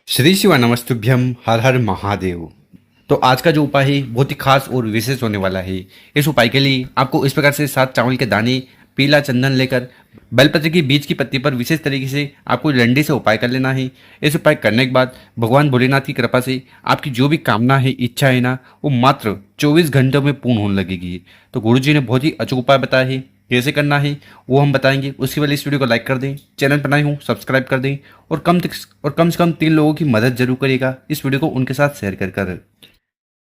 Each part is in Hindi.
श्री शिव नमस्तुभ्यम हर हर महादेव। तो आज का जो उपाय है बहुत ही खास और विशेष होने वाला है। इस उपाय के लिए आपको इस प्रकार से 7 चावल के दाने, पीला चंदन लेकर बेलपत्र की बीज की पत्ती पर विशेष तरीके से आपको डंडे से उपाय कर लेना है। इस उपाय करने के बाद भगवान भोलेनाथ की कृपा से आपकी जो भी कामना है, इच्छा है ना, वो मात्र 24 घंटों में पूर्ण होने लगेगी। तो गुरु जी ने बहुत ही अचूक उपाय बताया है, कैसे करना है वो हम बताएंगे। उसके पहले इस वीडियो को लाइक कर दें, चैनल पर नए हो सब्सक्राइब कर दें और कम से कम 3 लोगों की मदद जरूर करिएगा इस वीडियो को उनके साथ शेयर कर।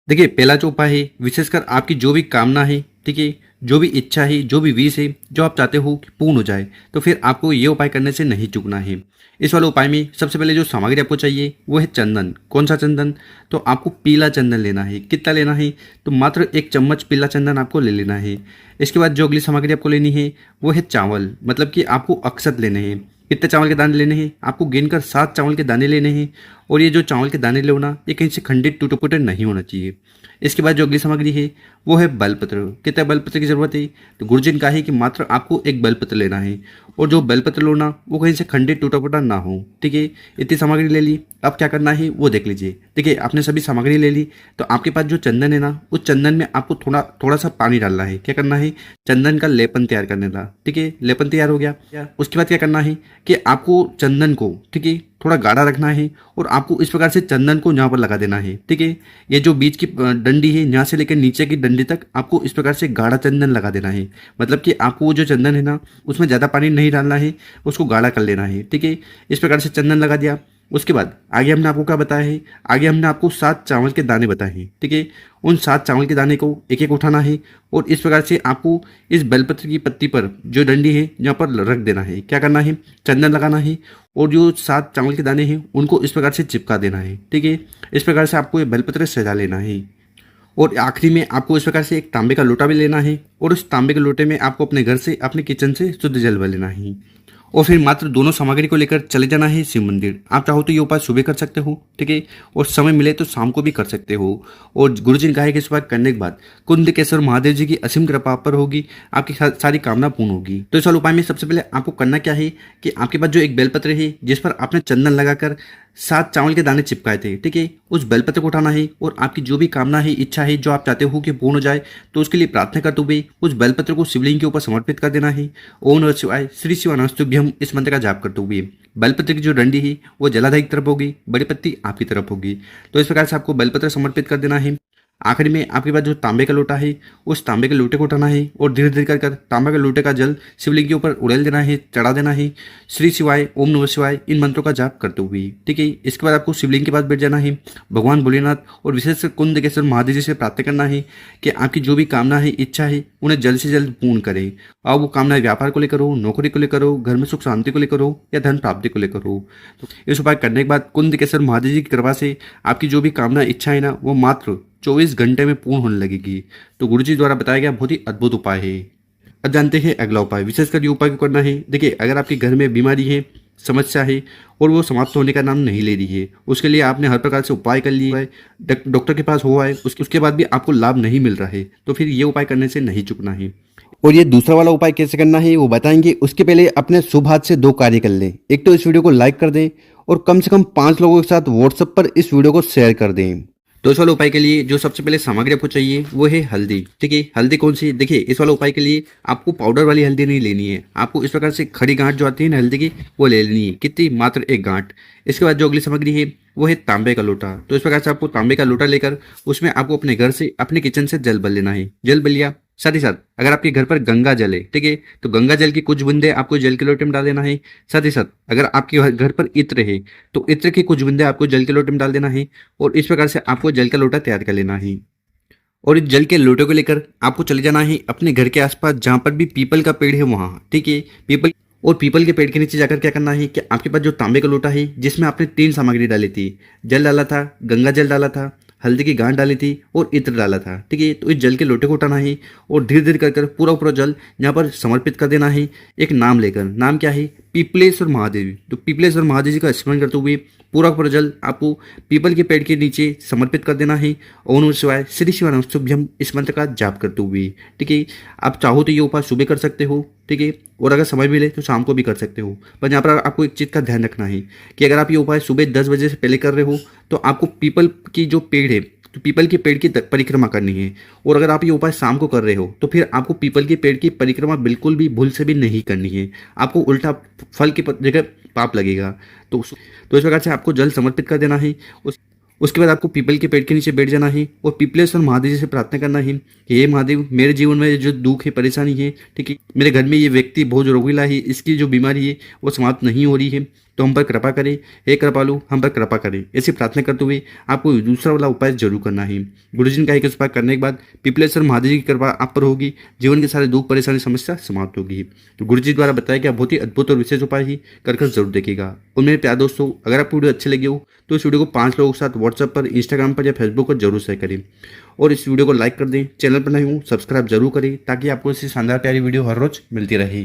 देखिए, पहला जो उपाय है, विशेषकर आपकी जो भी कामना है, ठीक है, जो भी इच्छा है, जो भी विश है, जो आप चाहते हो कि पूर्ण हो जाए, तो फिर आपको ये उपाय करने से नहीं चूकना है। इस वाले उपाय में सबसे पहले जो सामग्री आपको चाहिए वो है चंदन। कौन सा चंदन? तो आपको पीला चंदन लेना है। कितना लेना है? तो मात्र 1 चम्मच पीला चंदन आपको ले लेना है। इसके बाद जो अगली सामग्री आपको लेनी है वो है चावल, मतलब कि आपको अक्षत लेने हैं। कितने चावल के दाने लेने हैं? आपको गिनकर 7 चावल के दाने लेने हैं। और ये जो चावल के दाने लो ना, ये कहीं से खंडित टूटे फूटे नहीं होना चाहिए। इसके बाद जो अगली सामग्री है वो है बेलपत्र। कितना बेलपत्र की जरूरत है? तो गुरुजी ने कहा है कि मात्र आपको 1 बेलपत्र लेना है। और जो बेलपत्र लो ना, वो कहीं से खंडित टूटा फूटा ना हो, ठीक है। इतनी सामग्री ले ली। अब क्या करना है वो देख लीजिए। देखिए, आपने सभी सामग्री ले ली, तो आपके पास जो चंदन है ना, उस चंदन में आपको थोड़ा सा पानी डालना है। क्या करना है? चंदन का लेपन तैयार करने का, ठीक है। लेपन तैयार हो गया। उसके बाद क्या करना है कि आपको चंदन को, ठीक है, थोड़ा गाढ़ा रखना है और आपको इस प्रकार से चंदन को यहाँ पर लगा देना है, ठीक है। ये जो बीच की डंडी है, यहाँ से लेकर नीचे की डंडी तक आपको इस प्रकार से गाढ़ा चंदन लगा देना है। मतलब कि आपको वो जो चंदन है ना, उसमें ज़्यादा पानी नहीं डालना है, उसको गाढ़ा कर लेना है, ठीक है। इस प्रकार से चंदन लगा दिया। उसके बाद आगे हमने आपको क्या बताया है? आगे हमने आपको 7 चावल के दाने बताए हैं, ठीक है। उन 7 चावल के दाने को एक एक उठाना है और इस प्रकार से आपको इस बेलपत्र की पत्ती पर जो डंडी है यहाँ पर रख देना है। क्या करना है? चंदन लगाना है और जो 7 चावल के दाने हैं उनको इस प्रकार से चिपका देना है, ठीक है। इस प्रकार से आपको ये बेलपत्र सजा लेना है। और आखिरी में आपको इस प्रकार से एक तांबे का लोटा भी लेना है और उस तांबे के लोटे में आपको अपने घर से, अपने किचन से शुद्ध जल भर लेना है। और फिर मात्र दोनों सामग्री को लेकर चले जाना है शिव मंदिर। आप चाहो तो ये उपाय सुबह कर सकते हो, ठीक है, और समय मिले तो शाम को भी कर सकते हो। और गुरुजी ने कहा है कि इस उपाय करने के बाद कुंदकेश्वर महादेव जी की असीम कृपा आप पर होगी, आपकी सारी कामना पूर्ण होगी। तो इस वाले उपाय में सबसे पहले आपको करना क्या है कि आपके पास जो एक बेलपत्र है जिस पर आपने चंदन लगाकर 7 चावल के दाने चिपकाए थे, ठीक है, उस बेलपत्र को उठाना है और आपकी जो भी कामना है, इच्छा है, जो आप चाहते हो कि पूर्ण हो जाए, तो उसके लिए प्रार्थना करते हुए उस बेलपत्र को शिवलिंग के ऊपर समर्पित कर देना है। ओम नमः शिवाय, श्री शिवानस्तुभ्यम, इस मंत्र का जाप करते हुए बेलपत्र की जो डंडी है वो जलाधारी की तरफ होगी, बड़ी पत्ती आपकी तरफ होगी। तो इस प्रकार से आपको बेलपत्र समर्पित कर देना है। आखिरी में आपके पास जो तांबे का लोटा है, उस तांबे के लोटे को उठाना है और धीरे धीरे कर तांबे के लोटे का जल शिवलिंग के ऊपर उड़ेल देना है, चढ़ा देना है। श्री शिवाय, ओम नमः शिवाय, इन मंत्रों का जाप करते हुए, ठीक है। इसके बाद आपको शिवलिंग के पास बैठ जाना है। भगवान भोलेनाथ और विशेषकर कुंदकेश्वर महादेव जी से प्रार्थना करना है कि आपकी जो भी कामना है, इच्छा है, उन्हें जल्द से जल्द पूर्ण करें। और वो कामना व्यापार को लेकर हो, नौकरी को लेकर हो, घर में सुख शांति को लेकर हो या धन प्राप्ति को लेकर हो। तो इस उपाय करने के बाद कुंदकेश्वर महादेव जी की कृपा से आपकी जो भी कामना, इच्छा है ना, वो मात्र 24 घंटे में पूर्ण होने लगेगी। तो गुरुजी द्वारा बताया गया बहुत ही अद्भुत उपाय है। अब जानते हैं अगला उपाय। विशेषकर ये उपाय क्यों करना है? देखिए, अगर आपके घर में बीमारी है, समस्या है और वो समाप्त होने का नाम नहीं ले रही है, उसके लिए आपने हर प्रकार से उपाय कर लिए है, डॉक्टर के पास हुआ है, उसके बाद भी आपको लाभ नहीं मिल रहा है, तो फिर ये उपाय करने से नहीं चूकना है। और ये दूसरा वाला उपाय कैसे करना है वो बताएंगे। उसके पहले अपने शुभ हाथ से 2 कार्य कर लें। एक तो इस वीडियो को लाइक कर दें और कम से कम 5 लोगों के साथ व्हाट्सएप पर इस वीडियो को शेयर कर दें। तो इस वाले उपाय के लिए जो सबसे पहले सामग्री आपको चाहिए वो है हल्दी, ठीक है। हल्दी कौन सी? देखिए, इस वाले उपाय के लिए आपको पाउडर वाली हल्दी नहीं लेनी है, आपको इस प्रकार से खड़ी गांठ जो आती है ना हल्दी की, वो ले लेनी है। कितनी? मात्र 1 गांठ। इसके बाद जो अगली सामग्री है वो है तांबे का लोटा। तो इस प्रकार से आपको तांबे का लोटा लेकर उसमें आपको अपने घर से, अपने किचन से जल भर लेना है। जल भर लिया, साथ ही साथ अगर आपके घर पर गंगा जल है, ठीक है, तो गंगा जल की कुछ बूंदे आपको जल के लोटे में डाल देना है। साथ ही साथ अगर आपके घर पर इत्र है तो इत्र की कुछ बूंदे आपको जल के लोटे में डाल देना है और इस प्रकार से आपको जल का लोटा तैयार कर लेना है। और इस जल के लोटे को लेकर आपको चले जाना है अपने घर के आसपास जहाँ पर भी पीपल का पेड़ है वहाँ, ठीक है। पीपल के पेड़ के नीचे जाकर क्या करना है कि आपके पास जो तांबे का लोटा है जिसमें आपने 3 सामग्री डाली थी, जल डाला था, गंगा जल डाला था, हल्दी की गांठ डाली थी और इत्र डाला था, ठीक है। तो इस जल के लोटे को उठाना है और धीरे धीरे कर पूरा जल यहाँ पर समर्पित कर देना है। एक नाम लेकर, नाम क्या है? पीपलेश्वर महादेव। तो पीपलेश्वर महादेव जी का स्मरण करते हुए पूरा पूरा जल आपको पीपल के पेड़ के नीचे समर्पित कर देना है। ओम नमः शिवाय, श्री शिवाय नमस्तुभ्यम इस मंत्र का जाप करते हुए। ठीक है, आप चाहो तो ये उपाय सुबह कर सकते हो। ठीक है, और अगर समय मिले तो शाम को भी कर सकते हो। पर यहाँ पर आपको एक चीज़ का ध्यान रखना है कि अगर आप ये उपाय सुबह 10 बजे से पहले कर रहे हो तो आपको पीपल की जो पेड़ है, तो पीपल के पेड़ की परिक्रमा करनी है। और अगर आप ये उपाय शाम को कर रहे हो तो फिर आपको पीपल के पेड़ की परिक्रमा बिल्कुल भी भूल से भी नहीं करनी है। आपको उल्टा फल की जगह पाप लगेगा। तो इस प्रकार से आपको जल समर्पित कर देना है। उसके बाद आपको पीपल के पेड़ के नीचे बैठ जाना है और पीपलेश्वर महादेव जी से प्रार्थना करना है कि हे महादेव, मेरे जीवन में जो दुख है, परेशानी है, ठीक है, मेरे घर में ये व्यक्ति बहुत रोगीला है, इसकी जो बीमारी है वो समाप्त नहीं हो रही है, तो हम पर कृपा करें, हे कृपालु हम पर कृपा करें। ऐसी प्रार्थना करते हुए आपको दूसरा वाला उपाय जरूर करना है। गुरुजी ने कहा कि इस उपाय करने के बाद पीपलेश्वर महादेव जी की कृपा आप पर होगी, जीवन के सारे दुख परेशानी समस्या समाप्त होगी। तो गुरुजी द्वारा बताया गया बहुत ही अद्भुत और विशेष उपाय ही कर जरूर देखिएगा। और मेरे प्यारे दोस्तों, अगर आपको वीडियो अच्छी लगी हो तो इस वीडियो को 5 लोगों के साथ व्हाट्सएप पर, इंस्टाग्राम पर या फेसबुक पर जरूर शेयर करें। और इस वीडियो को लाइक कर दें। चैनल पर नए हो सब्सक्राइब जरूर करें ताकि आपको इससे शानदार प्यारी वीडियो हर रोज मिलती रहे।